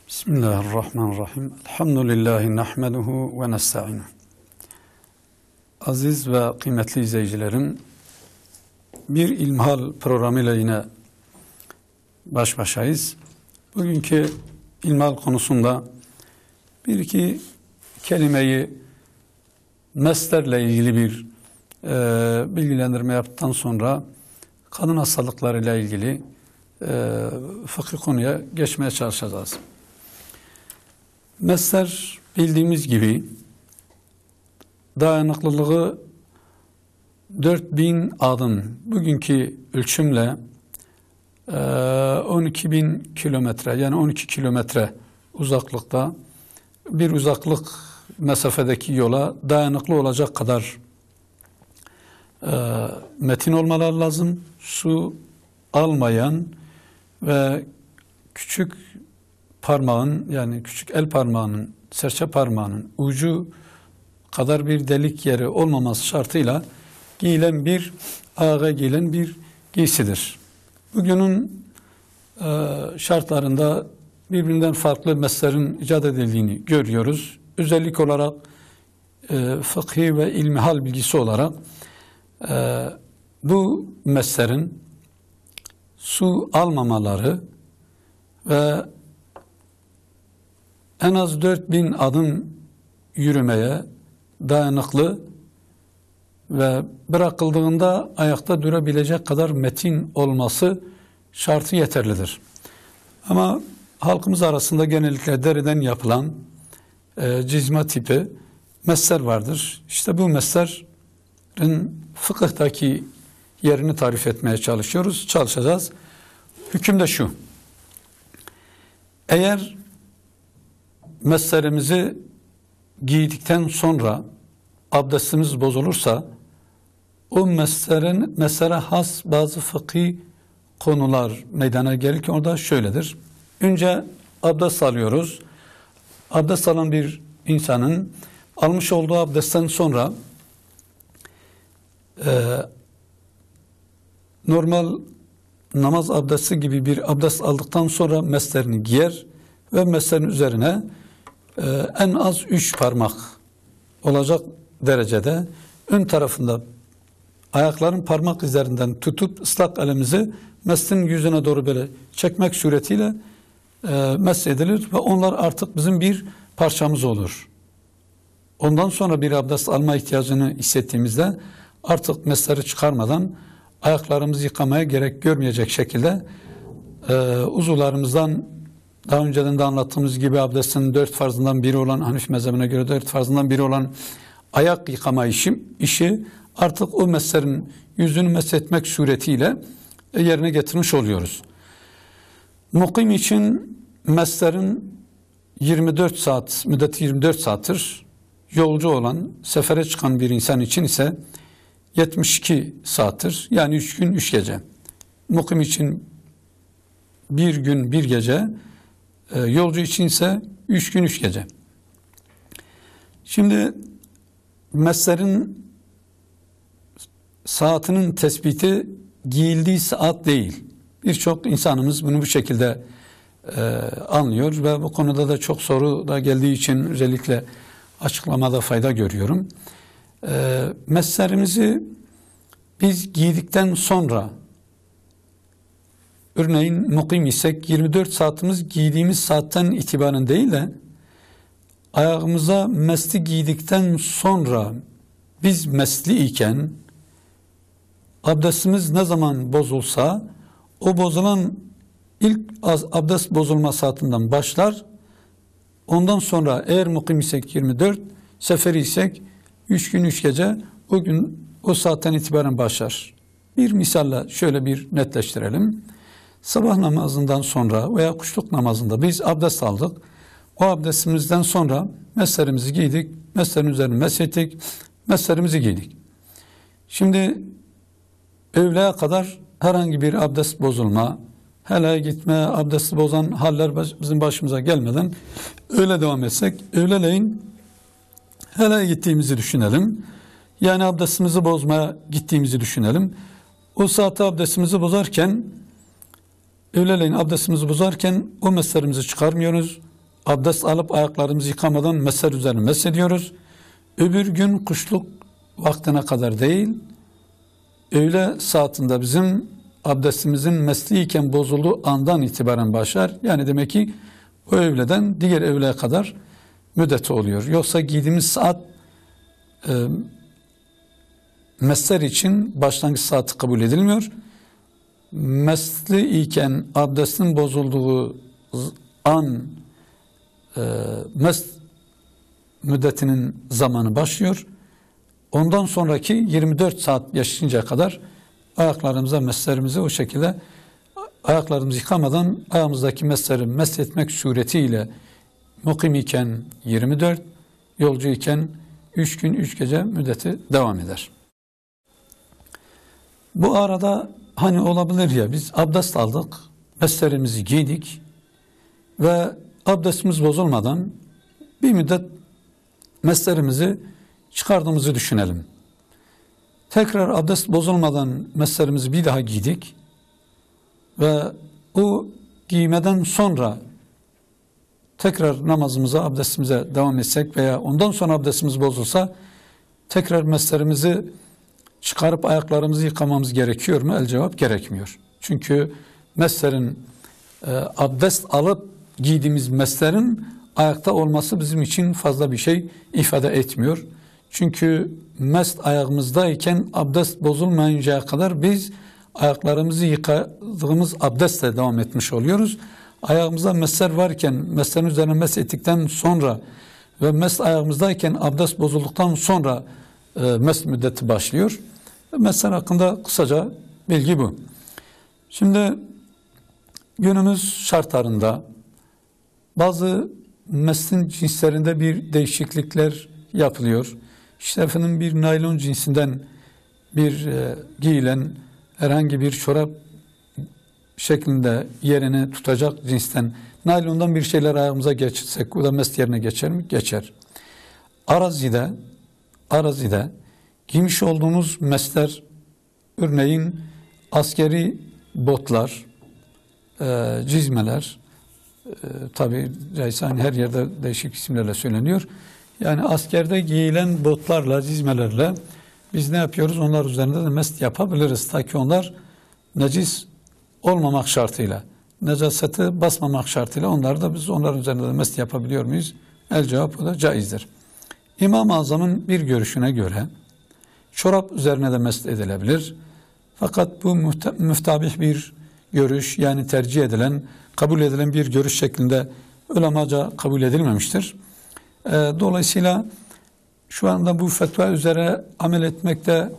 Bismillahirrahmanirrahim. Elhamdülillahi nahmeduhu ve nesta'inuhu. Aziz ve kıymetli izleyicilerim, bir İlmihal programıyla yine baş başayız. Bugünkü İlmihal konusunda bir iki kelimeyi meslerle ilgili bir bilgilendirme yaptıktan sonra kadın hastalıklarıyla ilgili fıkhi konuya geçmeye çalışacağız. Mesler bildiğimiz gibi dayanıklılığı 4000 adım, bugünkü ölçümle 12.000 kilometre, yani 12 kilometre uzaklıkta bir uzaklık mesafedeki yola dayanıklı olacak kadar metin olmaları lazım. Su almayan ve küçük parmağın, yani küçük el parmağının, serçe parmağının ucu kadar bir delik yeri olmaması şartıyla giyilen bir, ayağa giyilen bir giysidir. Bugünün şartlarında birbirinden farklı meslerin icat edildiğini görüyoruz. Özellik olarak fıkhi ve ilmihal bilgisi olarak bu meslerin su almamaları ve en az 4000 adım yürümeye dayanıklı ve bırakıldığında ayakta durabilecek kadar metin olması şartı yeterlidir. Ama halkımız arasında genellikle deriden yapılan cizme tipi mesler vardır. İşte bu meslerin fıkıhtaki yerini tarif etmeye çalışacağız. Hüküm de şu: eğer meslerimizi giydikten sonra abdestimiz bozulursa, o meslere has bazı fıkhi konular meydana gelir ki orada şöyledir. Önce abdest alıyoruz. Abdest alan bir insanın almış olduğu abdestten sonra normal namaz abdesti gibi bir abdest aldıktan sonra meslerini giyer ve meslerin üzerine en az 3 parmak olacak derecede ön tarafında ayakların parmak izlerinden tutup ıslak elimizi meslerin yüzüne doğru böyle çekmek suretiyle mesedilir ve onlar artık bizim bir parçamız olur. Ondan sonra bir abdest alma ihtiyacını hissettiğimizde artık mesleri çıkarmadan ayaklarımızı yıkamaya gerek görmeyecek şekilde uzuvlarımızdan, daha önceden de anlattığımız gibi abdestin 4 farzından biri olan, Hanefi mezhebine göre 4 farzından biri olan ayak yıkama işi artık o meslerin yüzünü meshetmek suretiyle yerine getirmiş oluyoruz. Mukim için meslerin 24 saat, müddeti 24 saattir. Yolcu olan, sefere çıkan bir insan için ise 72 saattir. Yani 3 gün 3 gece. Mukim için 1 gün 1 gece, yolcu için ise 3 gün 3 gece. Şimdi meslerin saatinin tespiti giyildiği saat değil. Birçok insanımız bunu bu şekilde anlıyor ve bu konuda da çok soru da geldiği için özellikle açıklamada fayda görüyorum. Meslerimizi biz giydikten sonra, örneğin mukim isek 24 saatimiz giydiğimiz saatten itibaren değil de ayağımıza mesli giydikten sonra biz mesli iken abdestimiz ne zaman bozulsa o bozulan ilk abdest bozulma saatinden başlar. Ondan sonra eğer mukim isek 24, seferi isek 3 gün 3 gece o gün o saatten itibaren başlar. Bir misalle şöyle bir netleştirelim. Sabah namazından sonra veya kuşluk namazında biz abdest aldık. O abdestimizden sonra meslerimizi giydik, meslerin üzerine meshettik, meslerimizi giydik. Şimdi öğleye kadar herhangi bir abdest bozulma, helaya gitme, abdesti bozan haller bizim başımıza gelmeden öyle devam etsek, öğleleyin helaya gittiğimizi düşünelim. Yani abdestimizi bozmaya gittiğimizi düşünelim. O saatte abdestimizi bozarken, öğleleyin abdestimizi bozarken o meslerimizi çıkarmıyoruz. abdest alıp ayaklarımızı yıkamadan mesler üzerine mesediyoruz. Öbür gün kuşluk vaktine kadar değil, öğle saatinde bizim abdestimizin mesliyken bozulduğu andan itibaren başlar. Yani demek ki o öğleden diğer öğleye kadar müddeti oluyor. Yoksa giydiğimiz saat mesler için başlangıç saati kabul edilmiyor. Mesli iken abdestin bozulduğu an mest müddetinin zamanı başlıyor. Ondan sonraki 24 saat yaşayıncaya kadar ayaklarımıza, meslerimizi o şekilde ayaklarımızı yıkamadan ayağımızdaki mesleri mesletmek suretiyle mukim iken 24, yolcu iken 3 gün 3 gece müddeti devam eder. Bu arada hani olabilir ya, biz abdest aldık, meslerimizi giydik ve abdestimiz bozulmadan bir müddet meslerimizi çıkardığımızı düşünelim. Tekrar abdest bozulmadan meslerimizi bir daha giydik ve o giymeden sonra tekrar namazımıza, abdestimize devam etsek veya ondan sonra abdestimiz bozulsa tekrar meslerimizi çıkarıp ayaklarımızı yıkamamız gerekiyor mu? El cevap gerekmiyor. Çünkü meslerin abdest alıp giydiğimiz meslerin ayakta olması bizim için fazla bir şey ifade etmiyor. Çünkü mest ayağımızdayken abdest bozulmayıncaya kadar biz ayaklarımızı yıkadığımız abdestle devam etmiş oluyoruz. Ayağımızda mesler varken, meslerin üzerine mes ettikten sonra ve mes ayağımızdayken abdest bozulduktan sonra mes müddeti başlıyor. Mesler hakkında kısaca bilgi bu. Şimdi günümüz şartlarında bazı meslin cinslerinde bir değişiklikler yapılıyor. İşte efendim bir naylon cinsinden bir giyilen herhangi bir çorap şeklinde yerini tutacak cinsten naylondan bir şeyler ayağımıza geçirsek o da mes yerine geçer mi? Geçer. Arazide giymiş olduğumuz mesler, örneğin askeri botlar, cizmeler, tabi hani her yerde değişik isimlerle söyleniyor. Yani askerde giyilen botlarla, cizmelerle biz ne yapıyoruz? Onlar üzerinde de mest yapabiliriz. Ta ki onlar necis olmamak şartıyla, necaseti basmamak şartıyla onları da biz onların üzerinde de mest yapabiliyor muyuz? El cevap o da caizdir. İmam-ı Azam'ın bir görüşüne göre çorap üzerine de mest edilebilir. Fakat bu müftabih bir görüş, yani tercih edilen, kabul edilen bir görüş şeklinde ulemaca kabul edilmemiştir. Dolayısıyla şu anda bu fetva üzere amel etmekte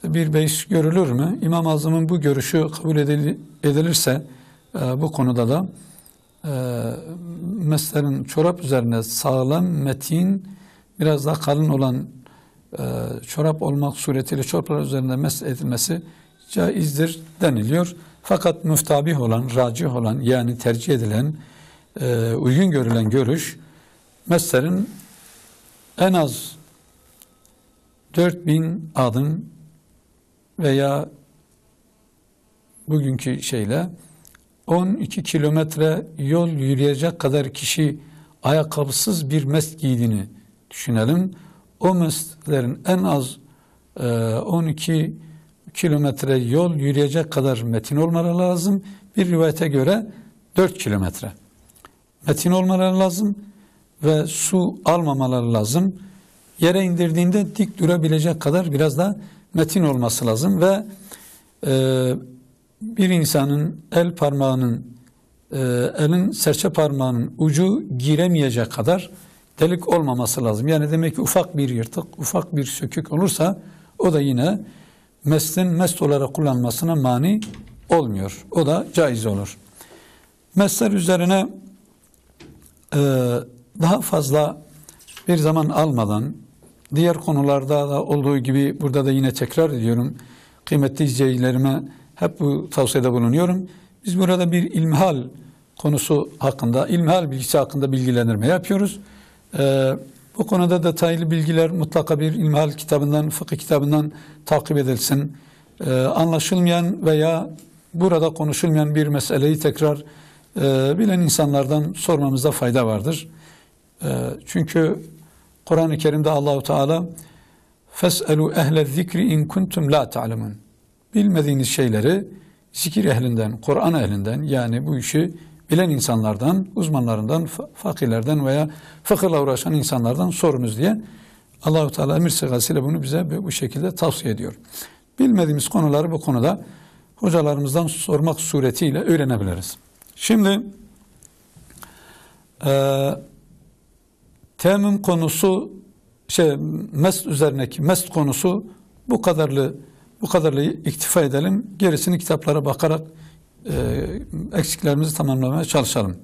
bir beis görülür mü? İmam-ı Azam'ın bu görüşü kabul edilirse bu konuda da meslerin çorap üzerine sağlam, metin, biraz daha kalın olan çorap olmak suretiyle çoraplar üzerinde mes edilmesi caizdir deniliyor. Fakat müftabih olan, racih olan, yani tercih edilen, uygun görülen görüş meslerin en az 4000 adım veya bugünkü şeyle 12 kilometre yol yürüyecek kadar kişi ayakkabısız bir mest giydiğini düşünelim. O mestlerin en az 12 kilometre yol yürüyecek kadar metin olmaları lazım. Bir rivayete göre 4 kilometre metin olmaları lazım ve su almamaları lazım. Yere indirdiğinde dik durabilecek kadar biraz da metin olması lazım ve bir insanın el parmağının, elin serçe parmağının ucu giremeyecek kadar delik olmaması lazım. Yani demek ki ufak bir yırtık, ufak bir sökük olursa o da yine meslin mest olarak kullanmasına mani olmuyor. O da caiz olur. Mesler üzerine daha fazla bir zaman almadan, diğer konularda da olduğu gibi burada da yine tekrar ediyorum, kıymetli izleyicilerime hep bu tavsiyede bulunuyorum. Biz burada bir ilmihal konusu hakkında, ilmihal bilgisi hakkında bilgilendirme yapıyoruz. Bu konuda detaylı bilgiler mutlaka bir ilmihal kitabından, fıkıh kitabından takip edilsin. Anlaşılmayan veya burada konuşulmayan bir meseleyi tekrar bilen insanlardan sormamızda fayda vardır. Çünkü Kur'an-ı Kerim'de Allahu Teala "Fes'elu ehle zikri in kuntum la ta'lemun." Bilmediğiniz şeyleri zikir ehlinden, Kur'an ehlinden, yani bu işi bilen insanlardan, uzmanlarından, fakirlerden veya fıkıhla uğraşan insanlardan sorunuz diye Allahu Teala emir sigasıyla bunu bize bu şekilde tavsiye ediyor. Bilmediğimiz konuları bu konuda hocalarımızdan sormak suretiyle öğrenebiliriz. Şimdi teyemmüm konusu, mest üzerindeki mest konusu bu kadarlı iktifa edelim. Gerisini kitaplara bakarak eksiklerimizi tamamlamaya çalışalım.